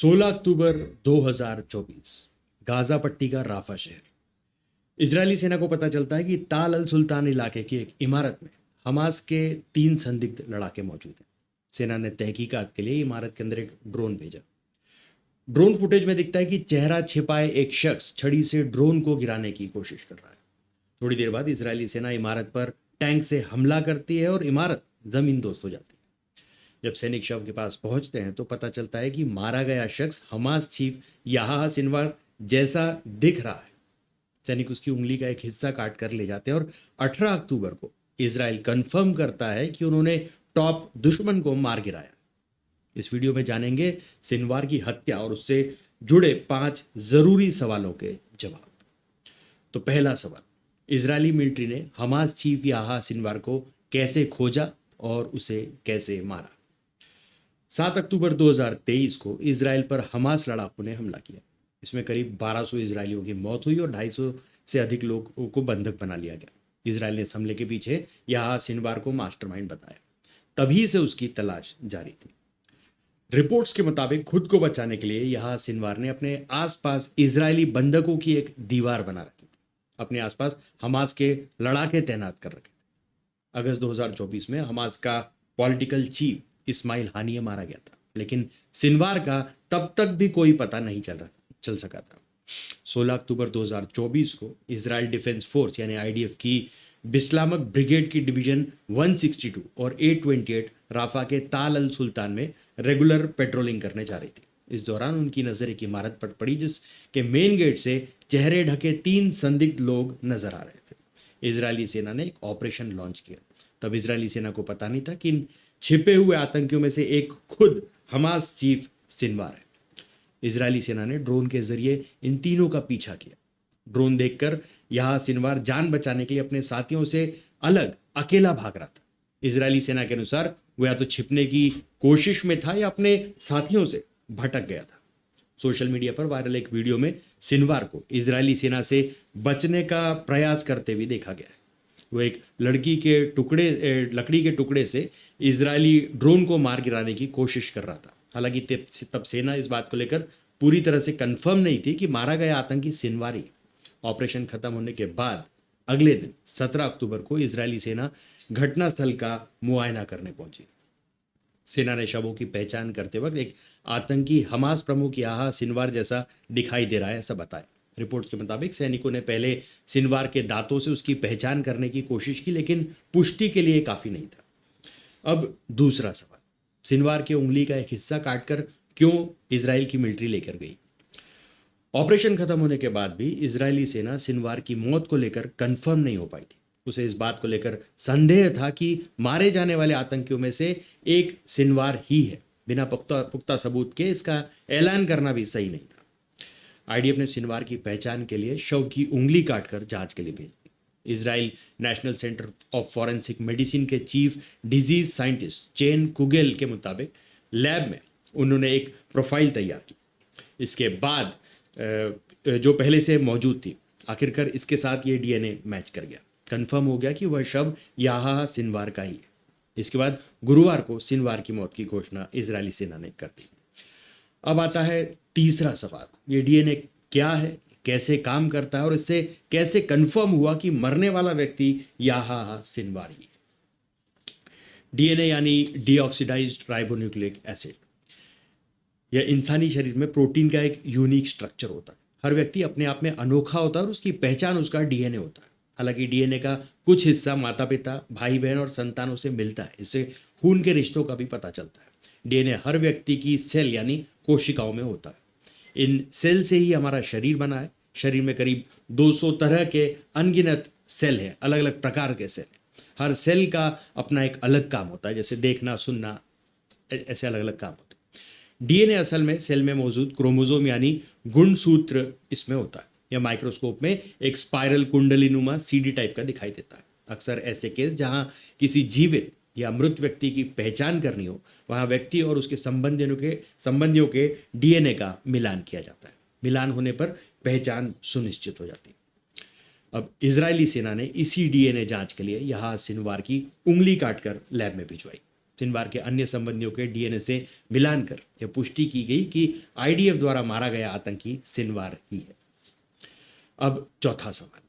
16 अक्टूबर 2024 Gaza पट्टी का Rafa शहर। इजरायली सेना को पता चलता है कि ताल अल सुल्तान इलाके की एक इमारत में हमास के 3 संदिग्ध लड़ाके मौजूद हैं। सेना ने तहकीकात के लिए इमारत के अंदर एक ड्रोन भेजा। ड्रोन फुटेज में दिखता है कि चेहरा छिपाए एक शख्स छड़ी से ड्रोन को गिराने की कोशिश कर रहा है। थोड़ी देर बाद इजरायली सेना इमारत पर टैंक से हमला करती है और इमारत जमीन दोस्त हो जाती है। जब सैनिक शव के पास पहुंचते हैं तो पता चलता है कि मारा गया शख्स हमास चीफ याहा सिनवार जैसा दिख रहा है। सैनिक उसकी उंगली का एक हिस्सा काट कर ले जाते हैं और 18 अक्टूबर को इजराइल कंफर्म करता है कि उन्होंने टॉप दुश्मन को मार गिराया। इस वीडियो में जानेंगे सिनवार की हत्या और उससे जुड़े 5 जरूरी सवालों के जवाब। तो पहला सवाल, इजरायली मिलिट्री ने हमास चीफ याहा सिनवार को कैसे खोजा और उसे कैसे मारा? 7 अक्टूबर 2023 को इजराइल पर हमास लड़ाकों ने हमला किया। इसमें करीब 1200 इजरायलियों की मौत हुई और 250 से अधिक लोगों को बंधक बना लिया गया। इजराइल ने इस हमले के पीछे याहा सिनवार को मास्टरमाइंड बताया। तभी से उसकी तलाश जारी थी। रिपोर्ट्स के मुताबिक खुद को बचाने के लिए याहा सिनवार ने अपने आसपास इजरायली बंधकों की एक दीवार बना रखी थी। अपने आसपास हमास के लड़ाके तैनात कर रखे थे। अगस्त 2024 में हमास का पॉलिटिकल चीफ इस्माइल हानिया मारा गया था, लेकिन सिनवार का तब तक भी कोई पता नहीं चल सका था। 16 अक्टूबर 2024 को इजराइल डिफेंस फोर्स यानी आईडीएफ की बिस्लामक ब्रिगेड की डिवीजन 162 और 828 राफा के ताल अल सुल्तान में रेगुलर पेट्रोलिंग करने जा रही थी। इस दौरान उनकी नजर एक इमारत पर पड़ी जिसके मेन गेट से चेहरे ढके 3 संदिग्ध लोग नजर आ रहे थे। इजरायली सेना ने एक ऑपरेशन लॉन्च किया। तब इजरायली सेना को पता नहीं था कि इन छिपे हुए आतंकियों में से एक खुद हमास चीफ सिनवार है। इजरायली सेना ने ड्रोन के जरिए इन तीनों का पीछा किया। ड्रोन देखकर यहां सिनवार जान बचाने के लिए अपने साथियों से अलग अकेला भाग रहा था। इजरायली सेना के अनुसार वो या तो छिपने की कोशिश में था या अपने साथियों से भटक गया था। सोशल मीडिया पर वायरल एक वीडियो में सिनवार को इजरायली सेना से बचने का प्रयास करते हुए देखा गया है। वो एक लकड़ी के टुकड़े से इजरायली ड्रोन को मार गिराने की कोशिश कर रहा था। हालांकि तब सेना इस बात को लेकर पूरी तरह से कंफर्म नहीं थी कि मारा गया आतंकी सिनवार ही। ऑपरेशन खत्म होने के बाद अगले दिन 17 अक्टूबर को इजरायली सेना घटनास्थल का मुआयना करने पहुंची। सेना ने शवों की पहचान करते वक्त एक आतंकी हमास प्रमुख याहा सिनवार जैसा दिखाई दे रहा है ऐसा बताया। रिपोर्ट्स के मुताबिक सैनिकों ने पहले सिनवार के दांतों से उसकी पहचान करने की कोशिश की, लेकिन पुष्टि के लिए काफी नहीं था। अब दूसरा सवाल, सिनवार की उंगली का एक हिस्सा काटकर क्यों इजराइल की मिलिट्री लेकर गई? ऑपरेशन खत्म होने के बाद भी इजरायली सेना सिनवार की मौत को लेकर कंफर्म नहीं हो पाई थी। उसे इस बात को लेकर संदेह था कि मारे जाने वाले आतंकियों में से एक सिनवार ही है। बिना पुख्ता सबूत के इसका ऐलान करना भी सही नहीं था। आईडीएफ ने सिनवार की पहचान के लिए शव की उंगली काटकर जांच के लिए भेज दी। Israel national centre of forensic medicine के chief disease scientist Chen Kugel के मुताबिक लैब में उन्होंने एक प्रोफाइल तैयार की। इसके बाद जो पहले से मौजूद थी, आखिरकार इसके साथ ये डीएनए मैच कर गया। कंफर्म हो गया कि वह शव याहा सिनवार का ही है। इसके बाद गुरुवार को सिनवार की मौत की घोषणा इजरायली सेना ने कर दी। अब आता है तीसरा सवाल, ये डीएनए क्या है, कैसे काम करता है और इससे कैसे कंफर्म हुआ कि मरने वाला व्यक्ति याहा सिनवार ही है? डीएनए यानी डीऑक्सीडाइज्ड राइबोन्यूक्लिक एसिड। यह इंसानी शरीर में प्रोटीन का एक यूनिक स्ट्रक्चर होता है। हर व्यक्ति अपने आप में अनोखा होता है और उसकी पहचान उसका डीएनए होता है। हालांकि डीएनए का कुछ हिस्सा माता पिता, भाई बहन और संतानों से मिलता है। इससे खून के रिश्तों का भी पता चलता है। डीएनए हर व्यक्ति की सेल यानी कोशिकाओं में होता है। इन सेल से ही हमारा शरीर बना है। शरीर में करीब 200 तरह के अनगिनत सेल हैं, अलग अलग प्रकार के सेल। हर सेल का अपना एक अलग काम होता है, जैसे देखना, सुनना, ऐसे अलग अलग काम होते हैं। डीएनए असल में सेल में मौजूद क्रोमोसोम यानी गुणसूत्र इसमें होता है। यह माइक्रोस्कोप में एक स्पाइरल कुंडलीनुमा सीडी टाइप का दिखाई देता है। अक्सर ऐसे केस जहां किसी जीवित या मृत व्यक्ति की पहचान करनी हो, वहां व्यक्ति और उसके संबंधियों के डीएनए का मिलान किया जाता है। मिलान होने पर पहचान सुनिश्चित हो जाती है। अब इजरायली सेना ने इसी डीएनए जांच के लिए याहा सिनवार की उंगली काटकर लैब में भिजवाई। सिनवार के अन्य संबंधियों के डीएनए से मिलान कर यह पुष्टि की गई कि आईडीएफ द्वारा मारा गया आतंकी सिनवार ही है। अब चौथा सवाल,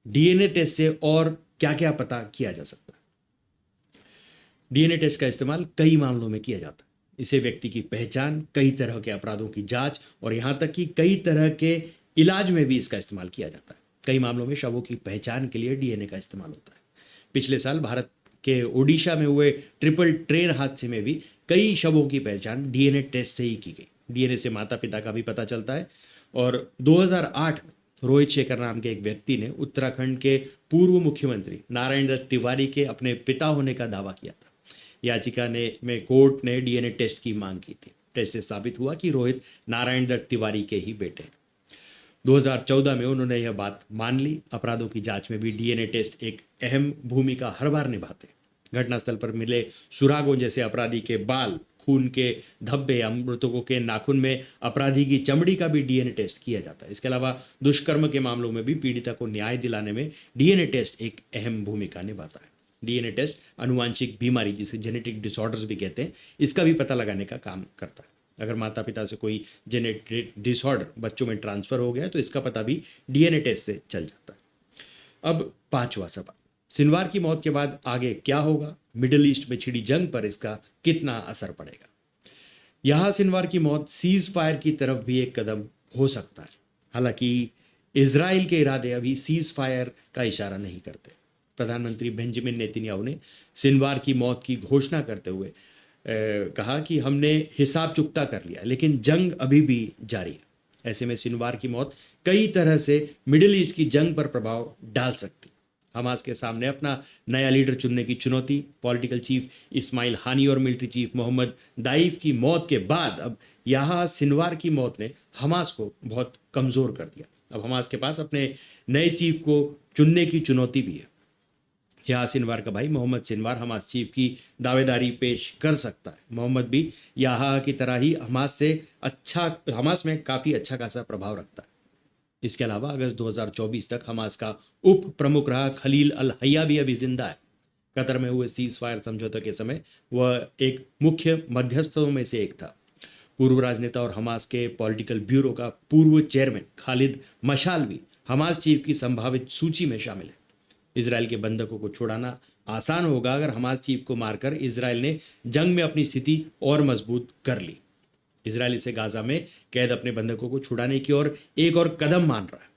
डीएनए टेस्ट से और क्या क्या पता किया जा सकता है? डीएनए टेस्ट का इस्तेमाल कई मामलों में किया जाता है। इसे व्यक्ति की पहचान, कई तरह के अपराधों की जांच और यहां तक कि कई तरह के इलाज में भी इसका इस्तेमाल किया जाता है। कई मामलों में शवों की पहचान के लिए डीएनए का इस्तेमाल होता है। पिछले साल भारत के ओडिशा में हुए ट्रिपल ट्रेन हादसे में भी कई शवों की पहचान डीएनए टेस्ट से ही की गई। डीएनए से माता पिता का भी पता चलता है और 2008 में रोहित शेखर नाम के एक व्यक्ति ने उत्तराखंड के पूर्व मुख्यमंत्री नारायण दत्त तिवारी के अपने पिता होने का दावा किया था। याचिका में कोर्ट ने डीएनए टेस्ट की मांग की थी। टेस्ट से साबित हुआ कि रोहित नारायण दत्त तिवारी के ही बेटे हैं। 2014 में उन्होंने यह बात मान ली। अपराधों की जांच में भी डीएनए टेस्ट एक अहम भूमिका हर बार निभाते हैं। घटनास्थल पर मिले सुरागों जैसे अपराधी के बाल, खून के धब्बे या मृतकों के नाखून में अपराधी की चमड़ी का भी डीएनए टेस्ट किया जाता है। इसके अलावा दुष्कर्म के मामलों में भी पीड़िता को न्याय दिलाने में डीएनए टेस्ट एक अहम भूमिका निभाता है। डीएनए टेस्ट अनुवांशिक बीमारी, जिसे जेनेटिक डिसऑर्डर्स भी कहते हैं, इसका भी पता लगाने का काम करता है। अगर माता पिता से कोई जेनेटिक डिसऑर्डर बच्चों में ट्रांसफर हो गया तो इसका पता भी डीएनए टेस्ट से चल जाता है। अब पांचवा सवाल, सिनवार की मौत के बाद आगे क्या होगा? मिडिल ईस्ट में छिड़ी जंग पर इसका कितना असर पड़ेगा? यहां सिनवार की मौत सीज फायर की तरफ भी एक कदम हो सकता है। हालांकि इजराइल के इरादे अभी सीज फायर का इशारा नहीं करते। प्रधानमंत्री बेंजामिन नेतन्याहू ने सिनवार की मौत की घोषणा करते हुए कहा कि हमने हिसाब चुकता कर लिया, लेकिन जंग अभी भी जारी है। ऐसे में सिनवार की मौत कई तरह से मिडिल ईस्ट की जंग पर प्रभाव डाल सकती। हमास के सामने अपना नया लीडर चुनने की चुनौती, पॉलिटिकल चीफ इस्माइल हानी और मिलिट्री चीफ मोहम्मद दाइफ की मौत के बाद अब यहाँ सिनवार की मौत ने हमास को बहुत कमज़ोर कर दिया। अब हमास के पास अपने नए चीफ को चुनने की चुनौती भी है। यहाँ सिनवार का भाई मोहम्मद सिनवार हमास चीफ की दावेदारी पेश कर सकता है। मोहम्मद भी यहाँ की तरह ही हमास में काफ़ी अच्छा खासा प्रभाव रखता है। इसके अलावा अगस्त 2024 तक हमास का उप प्रमुख रहा खलील अल हया भी अभी जिंदा है। कतर में हुए सीज फायर समझौते के समय वह एक मुख्य मध्यस्थों में से एक था। पूर्व राजनेता और हमास के पॉलिटिकल ब्यूरो का पूर्व चेयरमैन खालिद मशाल भी हमास चीफ की संभावित सूची में शामिल है। इजराइल के बंधकों को छुड़ाना आसान होगा अगर हमास चीफ को मारकर इजराइल ने जंग में अपनी स्थिति और मजबूत कर ली। इजराइल इसे गाजा में कैद अपने बंधकों को छुड़ाने की ओर एक और कदम मान रहा है।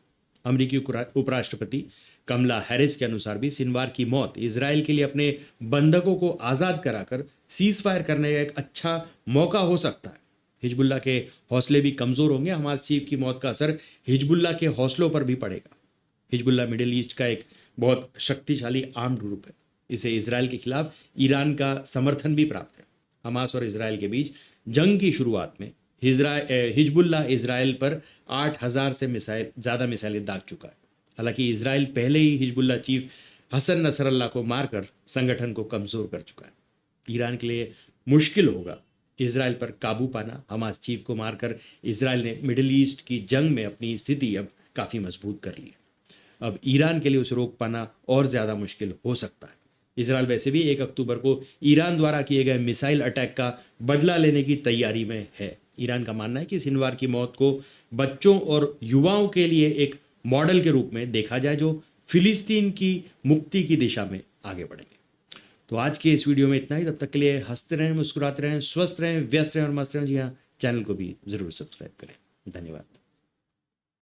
अमेरिकी उपराष्ट्रपति कमला हैरिस के अनुसार भी सिनवार की मौत इजराइल के लिए अपने बंधकों को आज़ाद कराकर सीज फायर करने का एक अच्छा मौका हो सकता है। हिजबुल्लाह के हौसले भी कमज़ोर होंगे। हमास चीफ की मौत का असर हिजबुल्लाह के हौसलों पर भी पड़ेगा। हिजबुल्लाह मिडिल ईस्ट का एक बहुत शक्तिशाली आर्म्ड ग्रुप है। इसे इजराइल के खिलाफ ईरान का समर्थन भी प्राप्त है। हमास और इजराइल के बीच जंग की शुरुआत में हिजबुल्लाह इजराइल पर 8,000 से ज़्यादा मिसाइलें दाग चुका है। हालांकि इजराइल पहले ही हिजबुल्लाह चीफ हसन नसरल्लाह को मारकर संगठन को कमज़ोर कर चुका है। ईरान के लिए मुश्किल होगा इजराइल पर काबू पाना। हमास चीफ को मारकर इजराइल ने मिडिल ईस्ट की जंग में अपनी स्थिति अब काफ़ी मजबूत कर ली है। अब ईरान के लिए उसे रोक पाना और ज़्यादा मुश्किल हो सकता है। इजराइल वैसे भी 1 अक्टूबर को ईरान द्वारा किए गए मिसाइल अटैक का बदला लेने की तैयारी में है। ईरान का मानना है कि सिनवार की मौत को बच्चों और युवाओं के लिए एक मॉडल के रूप में देखा जाए, जो फिलिस्तीन की मुक्ति की दिशा में आगे बढ़ेंगे। तो आज के इस वीडियो में इतना ही। तब तक के लिए हंसते रहें, मुस्कुराते रहें, स्वस्थ रहें, व्यस्त रहें और मस्त रहें। जी हाँ, चैनल को भी ज़रूर सब्सक्राइब करें। धन्यवाद।